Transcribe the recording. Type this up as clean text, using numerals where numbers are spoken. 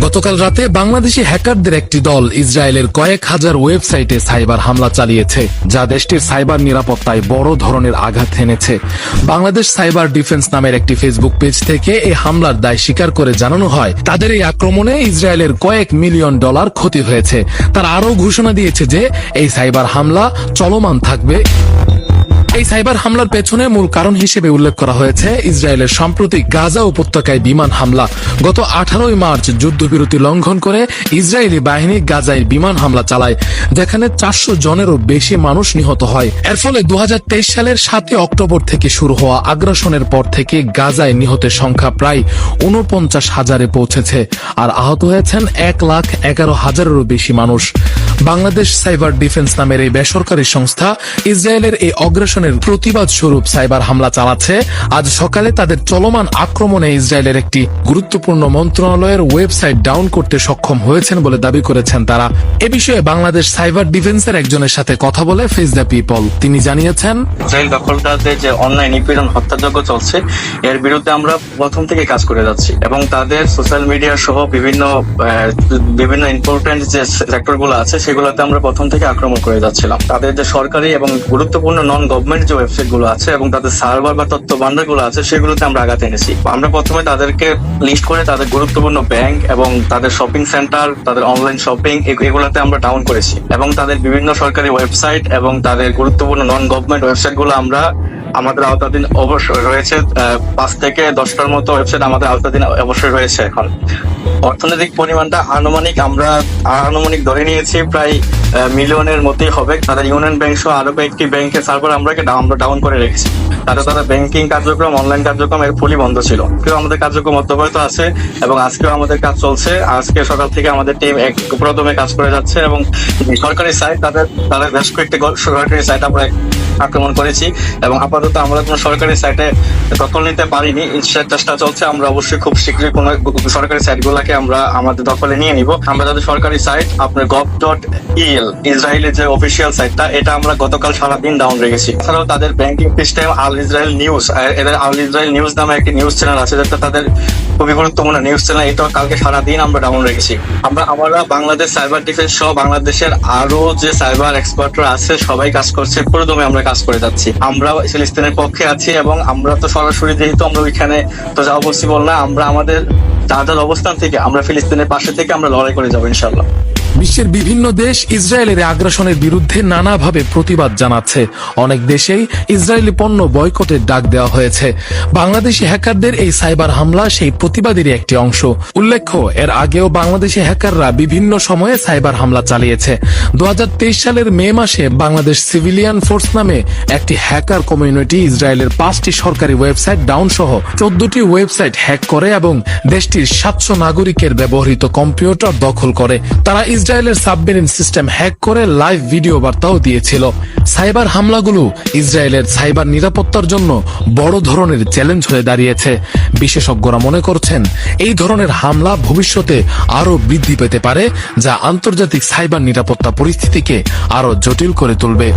গতকাল রাতে বাংলাদেশি হ্যাকারদের একটি দল ইসরায়েলের কয়েক হাজার ওয়েবসাইটে সাইবার হামলা চালিয়েছে, যা দেশটির সাইবার নিরাপত্তায় বড় ধরনের আঘাত এনেছে। বাংলাদেশ সাইবার ডিফেন্স নামের একটি ফেসবুক পেজ থেকে এই হামলার দায় স্বীকার করে জানানো হয়, তাদের এই আক্রমণে ইসরায়েলের কয়েক মিলিয়ন ডলার ক্ষতি হয়েছে। তারা আরও ঘোষণা দিয়েছে যে এই সাইবার হামলা চলমান থাকবে। এই সাইবার হামলার পেছনে মূল কারণ হিসেবে উল্লেখ করা হয়েছে ইসরায়েলের সাম্প্রতিক গাজা উপত্যকায় বিমান হামলা। গত 18 মার্চ যুদ্ধবিরতি লঙ্ঘন করে ইসরায়েলি বাহিনী গাজায় বিমান হামলা চালায়, যেখানে 400 জনেরও বেশি মানুষ নিহত হয়। এর ফলে 2023 সালের 7 অক্টোবর থেকে শুরু হওয়া আগ্রাসনের পর থেকে গাজায় নিহতের সংখ্যা প্রায় 49,000-এ পৌঁছেছে, আর আহত হয়েছেন 1,11,000-এরও বেশি মানুষ। বাংলাদেশ সাইবার ডিফেন্স নামের এই বেসরকারি সংস্থা ইসরায়েলের এই অগ্রাসনের প্রতিবাদ স্বরূপ সাইবার হামলা চালাচ্ছে। আজ সকালে তাদের চলমান আক্রমণে ইসরায়েলের একটি গুরুত্বপূর্ণ মন্ত্রণালয়ের ওয়েবসাইট ডাউন করতে সক্ষম হয়েছেন বলে দাবি করেছেন তারা। এ বিষয়ে বাংলাদেশ সাইবার ডিফেন্সের একজনের সাথে কথা বলে ফেস দ্য পিপল তিনি জানিয়েছেন, ইসরায়েল দখলদারদের যে অনলাইন নিপীড়ন হত্যাযজ্ঞ চলছে, এর বিরুদ্ধে আমরা প্রথম থেকে কাজ করে যাচ্ছি এবং তাদের সোশ্যাল মিডিয়া সহ বিভিন্ন ইম্পর্টেন্ট যে সেক্টর গুলো আছে সেগুলোতে আমরা প্রথম থেকে আক্রমণ করে যাচ্ছিলাম। তাদের যে সরকারি এবং গুরুত্বপূর্ণ নন গভর্নমেন্ট যে ওয়েবসাইট গুলো আছে এবং তাদের সার্ভার বা তথ্য ভান্ডার গুলো আছে সেগুলোতে আমরা আঘাত এনেছি। আমরা প্রথমে তাদেরকে লিস্ট করে তাদের গুরুত্বপূর্ণ ব্যাংক এবং তাদের শপিং সেন্টার, তাদের অনলাইন শপিং এগুলোতে আমরা ডাউন করেছি এবং তাদের বিভিন্ন সরকারি ওয়েবসাইট এবং তাদের গুরুত্বপূর্ণ নন গভর্নমেন্ট ওয়েবসাইট গুলো আমরা আমাদের আওতাধীন অবশ্যই রয়েছে। 5 থেকে 10টার মতো ওয়েবসাইট আমাদের আওতাধীন অবশ্যই রয়েছে। এখন অর্থনৈতিক পরিমাণটা আনুমানিক ধরে নিয়েছি প্রায় মিলিয়নের মতোই হবে। তাদের ইউনিয়ন ব্যাংক সহ আরো কয়েকটি ব্যাংকের সার্ভার আমরা ডাউন করে রেখেছি। তাদের ব্যাংকিং কার্যক্রম, অনলাইন কার্যক্রম এর ফুলই বন্ধ ছিল। কেউ আমাদের কার্যক্রম অব্যাহত আছে এবং আজকেও আমাদের কাজ চলছে। আজকে সকাল থেকে আমাদের টিম প্রথমে কাজ করে যাচ্ছে এবং সরকারি সাইট তাদের বেশ কয়েকটি সরকারি সাইট আমরা আক্রমণ করেছি এবং আপাতত আমরা কোনো সরকারি সাইটে দখল নিতে পারিনি, চেষ্টা চলছে। আমরা অবশ্যই খুব শীঘ্রই কোনো সরকারি সাইট গুলাকে আমরা আমাদের দখলে নিয়ে নিব। আমরা তাদের সরকারি সাইট আপনার gov.el ইসরায়েলের যে অফিসিয়াল সাইটটা, এটা আমরা গতকাল সারাদিন ডাউন রেখেছি। এছাড়াও তাদের ব্যাংকিং সিস্টেম আল ইসরায়েল নিউজ, এদের আল ইসরায়েল নিউজ নামে একটি নিউজ চ্যানেল আছে, যেটা তাদের খুবই গুরুত্বপূর্ণ নিউজ চ্যানেল, এটাও কালকে সারাদিন আমরা ডাউন রেখেছি। আমরা বাংলাদেশ সাইবার ডিফেন্স সহ বাংলাদেশের আরো যে সাইবার এক্সপার্টরা আছে সবাই কাজ করছে, পুরোদমে আমরা কাজ করে যাচ্ছি। আমরা ফিলিস্তিনের পক্ষে আছি এবং আমরা তো সরাসরি যেহেতু আমরা ওইখানে তো যাওয়া পসিবল না, আমরা আমাদের যার অবস্থান থেকে আমরা ফিলিস্তিনের পাশে থেকে আমরা লড়াই করে যাবো ইনশাল্লাহ। বিশ্বের বিভিন্ন দেশ ইসরায়েলের আগ্রাসনের বিরুদ্ধে নানাভাবে প্রতিবাদ জানাচ্ছে। অনেক দেশেই ইসরায়েলি পণ্য বয়কটের ডাক দেওয়া হয়েছে। বাংলাদেশি হ্যাকারদের এই সাইবার হামলা সেই প্রতিবাদেরই একটি অংশ। উল্লেখ্য, এর আগেও বাংলাদেশি হ্যাকাররা বিভিন্ন সময়ে সাইবার হামলা চালিয়েছে। 2023 সালের মে মাসে বাংলাদেশ সিভিলিয়ান ফোর্স নামে একটি হ্যাকার কমিউনিটি ইসরায়েলের 5টি সরকারি ওয়েবসাইট ডাউন সহ 14টি ওয়েবসাইট হ্যাক করে এবং দেশটির 700 নাগরিকের ব্যবহৃত কম্পিউটার দখল করে। তারা ইসরায়েলের সাবমেরিন সিস্টেম হ্যাক করে লাইভ ভিডিও বার্তাও দিয়েছিল। সাইবার হামলাগুলো ইসরায়েলের সাইবার নিরাপত্তার জন্য বড় ধরনের চ্যালেঞ্জ হয়ে দাঁড়িয়েছে। বিশেষজ্ঞরা মনে করছেন এই ধরনের হামলা ভবিষ্যতে আরো বৃদ্ধি পেতে পারে, যা আন্তর্জাতিক সাইবার নিরাপত্তা পরিস্থিতিকে আরো জটিল করে তুলবে।